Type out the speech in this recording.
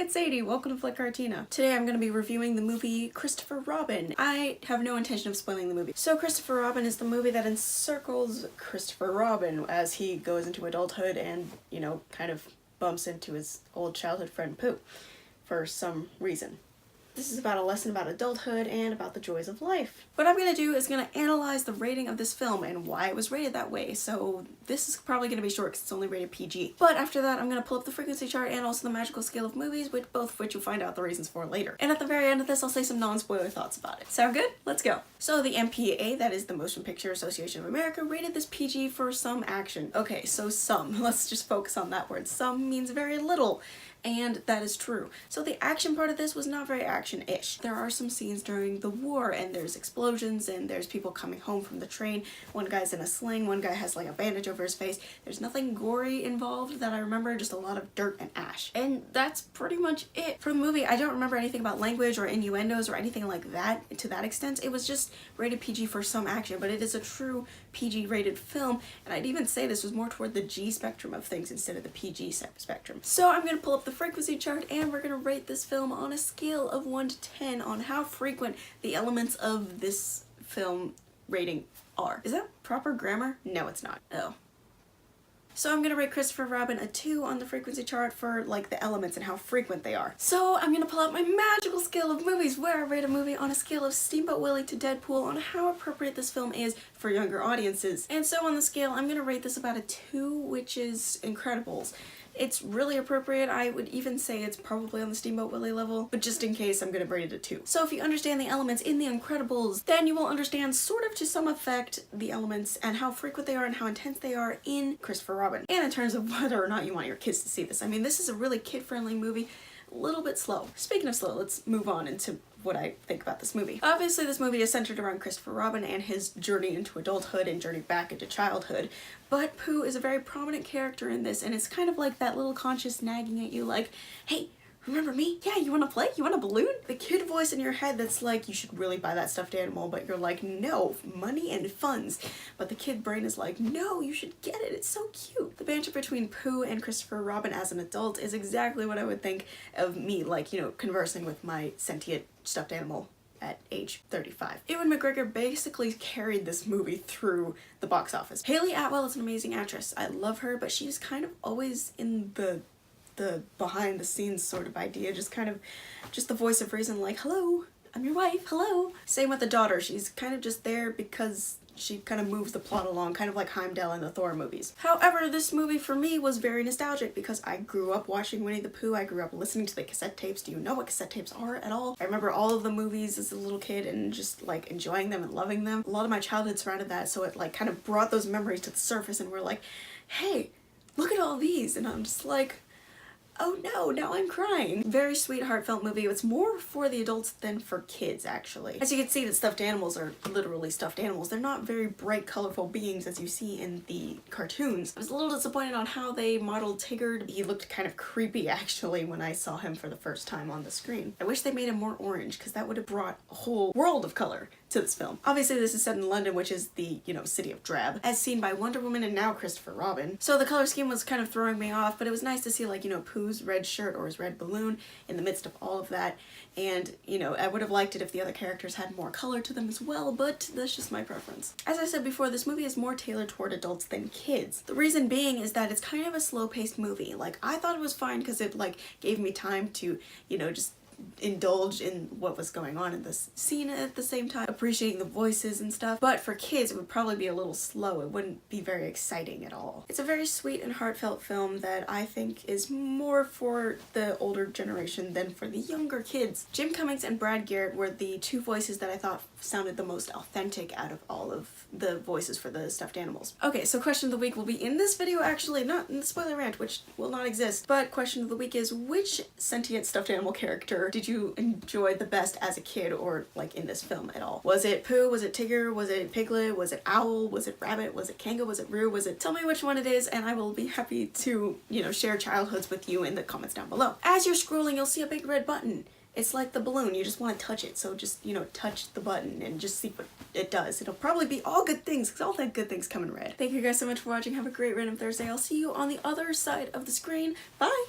it's Zadie. Welcome to Flytte Kartina. Today I'm going to be reviewing the movie Christopher Robin. I have no intention of spoiling the movie. So Christopher Robin is the movie that encircles Christopher Robin as he goes into adulthood and, kind of bumps into his old childhood friend Pooh for some reason. This is about a lesson about adulthood and about the joys of life. What I'm going to do is going to analyze the rating of this film and why it was rated that way. So this is probably going to be short because it's only rated PG. But after that, I'm going to pull up the frequency chart and also the magical scale of movies, both of which you'll find out the reasons for later. And at the very end of this, I'll say some non-spoiler thoughts about it. Sound good? Let's go. So the MPAA, that is the Motion Picture Association of America, rated this PG for some action. Okay, so some. Let's just focus on that word. Some means very little. And that is true. So the action part of this was not very action-ish. There are some scenes during the war and there's explosions and there's people coming home from the train. One guy's in a sling, one guy has like a bandage over his face. There's nothing gory involved that I remember, just a lot of dirt and ash. And that's pretty much it. For the movie, I don't remember anything about language or innuendos or anything like that to that extent. It was just rated PG for some action, but it is a true PG rated film. And I'd even say this was more toward the G spectrum of things instead of the PG spectrum. So I'm gonna pull up the frequency chart and we're gonna rate this film on a scale of 1 to 10 on how frequent the elements of this film rating are. Is that proper grammar? No, it's not. Oh. So I'm gonna rate Christopher Robin a 2 on the frequency chart for like the elements and how frequent they are. So I'm gonna pull out my magical scale of movies where I rate a movie on a scale of Steamboat Willie to Deadpool on how appropriate this film is for younger audiences. And so on the scale, I'm gonna rate this about a 2, which is Incredibles. It's really appropriate. I would even say it's probably on the Steamboat Willie level, but just in case, I'm gonna rate it a 2. So if you understand the elements in The Incredibles, then you will understand sort of to some effect the elements and how frequent they are and how intense they are in Christopher Robin. And in terms of whether or not you want your kids to see this. I mean, this is a really kid-friendly movie, a little bit slow. Speaking of slow, let's move on into what I think about this movie. Obviously this movie is centered around Christopher Robin and his journey into adulthood and journey back into childhood, but Pooh is a very prominent character in this, and it's kind of like that little conscious nagging at you like, hey, remember me? Yeah, you wanna play? You want a balloon? The kid voice in your head that's like, you should really buy that stuffed animal, but you're like, no, money and funds. But the kid brain is like, no, you should get it, it's so cute. The banter between Pooh and Christopher Robin as an adult is exactly what I would think of me, like, conversing with my sentient stuffed animal at age 35. Ewan McGregor basically carried this movie through the box office. Hayley Atwell is an amazing actress. I love her, but she's kind of always in the behind the scenes sort of idea, just the voice of reason, like, hello, I'm your wife, hello. Same with the daughter, she's kind of just there because she kind of moves the plot along, kind of like Heimdall in the Thor movies. However, this movie for me was very nostalgic because I grew up watching Winnie the Pooh, I grew up listening to the cassette tapes. Do you know what cassette tapes are at all? I remember all of the movies as a little kid and just like enjoying them and loving them. A lot of my childhood surrounded that, so it like kind of brought those memories to the surface and we're like, hey, look at all these, and I'm just like, oh no, now I'm crying. Very sweet, heartfelt movie. It's more for the adults than for kids, actually. As you can see, that stuffed animals are literally stuffed animals. They're not very bright, colorful beings as you see in the cartoons. I was a little disappointed on how they modeled Tigger. He looked kind of creepy, actually, when I saw him for the first time on the screen. I wish they made him more orange, because that would have brought a whole world of color to this film. Obviously, this is set in London, which is the, city of drab, as seen by Wonder Woman and now Christopher Robin. So the color scheme was kind of throwing me off, but it was nice to see, like, Pooh's red shirt or his red balloon in the midst of all of that. And, I would have liked it if the other characters had more color to them as well, but that's just my preference. As I said before, this movie is more tailored toward adults than kids. The reason being is that it's kind of a slow-paced movie. Like, I thought it was fine because it, like, gave me time to, just indulge in what was going on in this scene at the same time, appreciating the voices and stuff. But for kids, it would probably be a little slow. It wouldn't be very exciting at all. It's a very sweet and heartfelt film that I think is more for the older generation than for the younger kids. Jim Cummings and Brad Garrett were the two voices that I thought sounded the most authentic out of all of the voices for the stuffed animals. Okay, so question of the week will be in this video, actually, not in the spoiler rant, which will not exist, but question of the week is, which sentient stuffed animal character did you enjoy the best as a kid or like in this film at all? Was it Pooh? Was it Tigger? Was it Piglet? Was it Owl? Was it Rabbit? Was it Kanga? Was it Roo? Tell me which one it is and I will be happy to, share childhoods with you in the comments down below. As you're scrolling, you'll see a big red button. It's like the balloon, you just want to touch it, so just, touch the button and just see what it does. It'll probably be all good things, because all the good things come in red. Thank you guys so much for watching, have a great random Thursday. I'll see you on the other side of the screen. Bye!